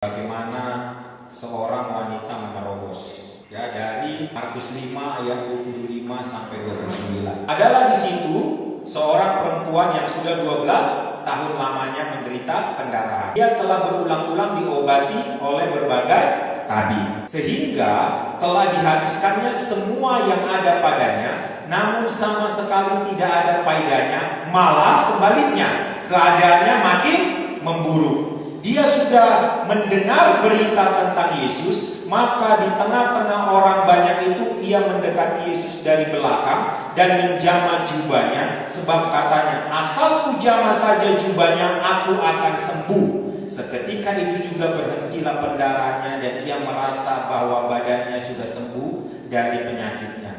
Bagaimana seorang wanita menerobos, ya, dari Markus 5 ayat 25 sampai 29. Adalah di situ seorang perempuan yang sudah 12 tahun lamanya menderita pendarahan. Dia telah berulang-ulang diobati oleh berbagai tabib, sehingga telah dihabiskannya semua yang ada padanya, namun sama sekali tidak ada faedahnya, malah sebaliknya, keadaannya makin memburuk. Dia sudah mendengar berita tentang Yesus, maka di tengah-tengah orang banyak itu ia mendekati Yesus dari belakang dan menjamah jubahnya, sebab katanya, asal kujamah saja jubahnya, aku akan sembuh. Seketika itu juga berhentilah pendarahannya dan ia merasa bahwa badannya sudah sembuh dari penyakitnya.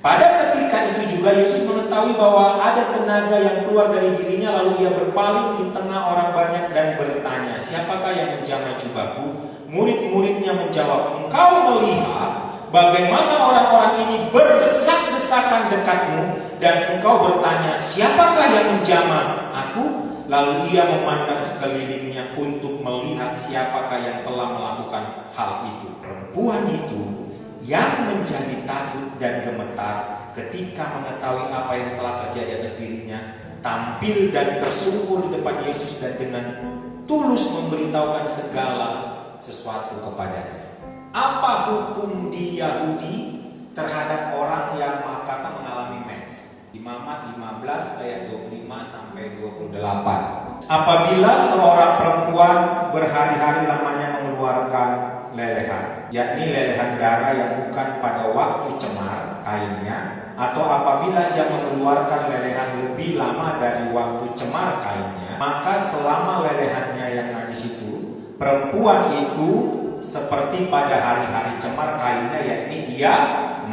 Pada ketika itu juga Yesus mengetahui bahwa ada tenaga yang keluar dari dirinya, lalu ia berpaling di tengah orang banyak dan bertanya, siapakah yang menjamah jubahku? Murid-muridnya menjawab, engkau melihat bagaimana orang-orang ini berdesak-desakan dekatmu, dan engkau bertanya, siapakah yang menjamah aku? Lalu ia memandang sekelilingnya untuk melihat siapakah yang telah melakukan hal itu. Perempuan itu yang menjadi takut dan gemetar ketika mengetahui apa yang telah terjadi atas dirinya, tampil dan tersungkur di depan Yesus dan dengan tulus memberitahukan segala sesuatu kepadanya. Apa hukum di Yahudi terhadap orang yang kata mengalami mens? Imamat 15 ayat 25 sampai 28. Apabila seorang perempuan berhari-hari lamanya mengeluarkan lelehan, yakni lelehan darah yang bukan pada waktu cemar kainnya, atau apabila ia mengeluarkan lelehan lebih lama dari waktu cemar kainnya, maka selama lelehannya yang najis itu, perempuan itu seperti pada hari-hari cemar kainnya, yakni ia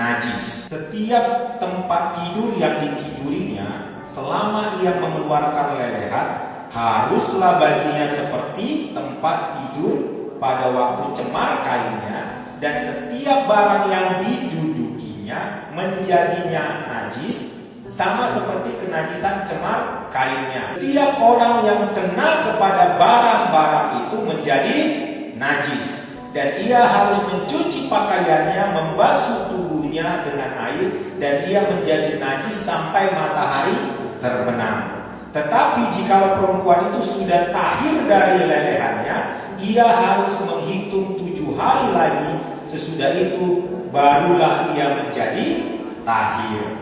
najis. Setiap tempat tidur yang ditidurinya selama ia mengeluarkan lelehan, haruslah baginya seperti tempat tidur pada waktu cemar kainnya, dan setiap barang yang didudukinya menjadinya najis, sama seperti kenajisan cemar kainnya. Setiap orang yang kena kepada barang-barang itu menjadi najis, dan ia harus mencuci pakaiannya, membasuh tubuhnya dengan air, dan ia menjadi najis sampai matahari terbenam. Tetapi jika perempuan itu sudah tahir dari lelehannya, ia harus menghitung 7 hari lagi, sesudah itu barulah ia menjadi tahir.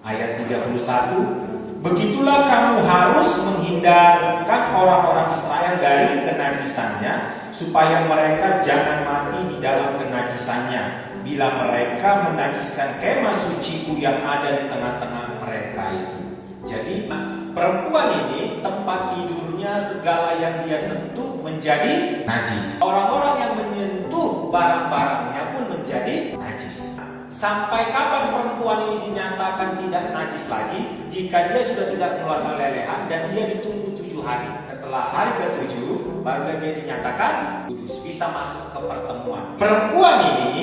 Ayat 31, begitulah kamu harus menghindarkan orang-orang Israel dari kenajisannya, supaya mereka jangan mati di dalam kenajisannya, bila mereka menajiskan kemah suciku yang ada di tengah-tengah mereka itu. Jadi perempuan ini tempat tidurnya, segala yang dia sentuh menjadi najis. Orang-orang yang menyentuh barang-barangnya pun menjadi najis. Sampai kapan perempuan ini dinyatakan tidak najis lagi? Jika dia sudah tidak mengeluarkan lelehan dan dia ditunggu 7 hari. Setelah hari ke-7 baru dia dinyatakan kudus, bisa masuk ke pertemuan. Perempuan ini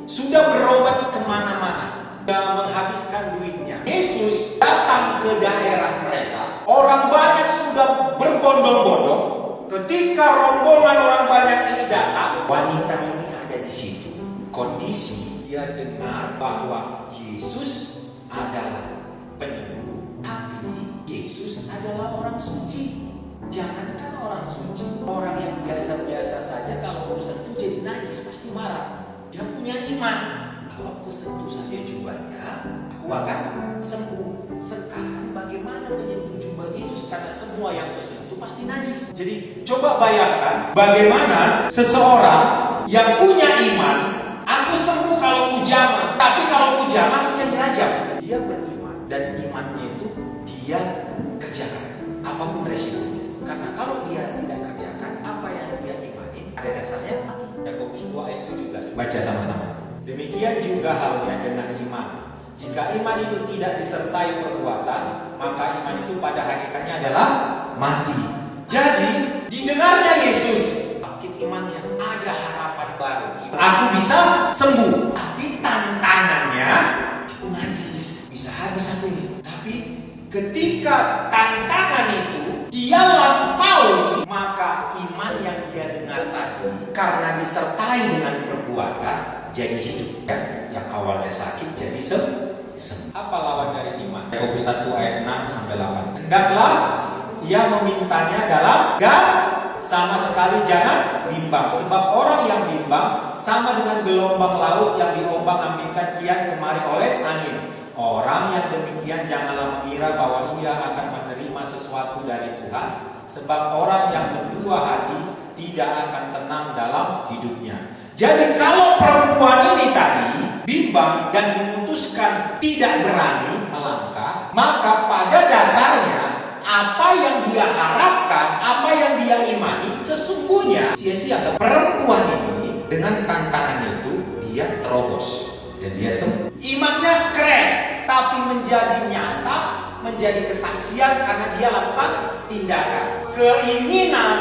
sudah berobat kemana-mana, sudah menghabiskan duitnya. Yesus datang ke daerah mereka, orang banyak sudah berbondong-bondong. Ketika rombongan orang banyak ini datang, wanita ini ada di situ. Kondisi dia dengar bahwa Yesus adalah penyembuh, tapi Yesus adalah orang suci. Jangankan orang suci, orang yang biasa-biasa saja kalau aku sentuh jadi najis pasti marah. Dia punya iman, kalau aku sentuh saja jubahnya, aku akan sembuh. Sekarang bagaimana menyentuh jubah Yesus, karena semua yang bersentuh pasti najis. Jadi coba bayangkan bagaimana seseorang yang punya iman, aku sembuh kalau kujamah, tapi kalau kujamah bisa dirajam. Dia beriman dan imannya itu dia kerjakan apapun resikonya. Karena kalau dia tidak kerjakan apa yang dia imani, ada dasarnya mati. Yakobus 2 ayat 17. Baca sama-sama. Demikian juga halnya dengan iman. Jika iman itu tidak disertai perbuatan, maka iman itu pada hakikatnya adalah mati. Jadi didengarnya Yesus, bangkit imannya, ada harapan baru. Aku bisa sembuh, tapi tantangannya aku najis, bisa habis aku ini. Tapi ketika tantangan itu dia lampaui, maka iman yang dia dengar tadi karena disertai dengan perbuatan jadi hidup. Ya, yang awalnya sakit jadi sembuh. Apa lawan dari iman? Yakobus 1 ayat 6 sampai 8. Hendaklah ia memintanya dalam sama sekali jangan bimbang. Sebab orang yang bimbang sama dengan gelombang laut yang diombang-ambingkan kian kemari oleh angin. Orang yang demikian janganlah mengira bahwa ia akan menerima sesuatu dari Tuhan. Sebab orang yang berdua hati tidak akan tenang dalam hidupnya. Jadi kalau perempuan ini tadi bimbang dan memutuskan tidak berani melangkah, maka pada dasarnya apa yang dia harapkan, apa yang dia imani sesungguhnya sia-sia. Perempuan ini dengan tantangan itu dia terobos dan dia sembuh. Imannya keren, tapi menjadi nyata, menjadi kesaksian karena dia lakukan tindakan. Keinginan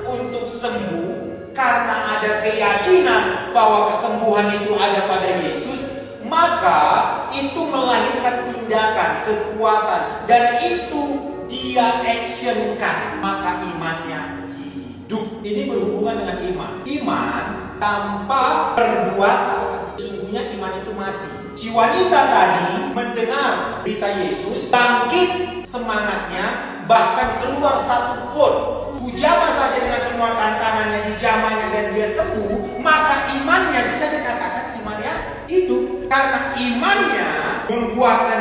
untuk sembuh karena ada keyakinan bahwa kesembuhan itu ada pada Yesus, maka itu melahirkan tindakan, kekuatan, dan itu dia actionkan, maka imannya hidup. Ini berhubungan dengan iman. Iman tanpa perbuatan, sesungguhnya iman itu mati. Si wanita tadi mendengar berita Yesus, bangkit semangatnya, bahkan keluar satu quote, "Kujama saja dengan semua tantangannya, dijamanya dan dia sembuh," maka imannya bisa dikatakan imannya hidup. Karena imannya membuahkan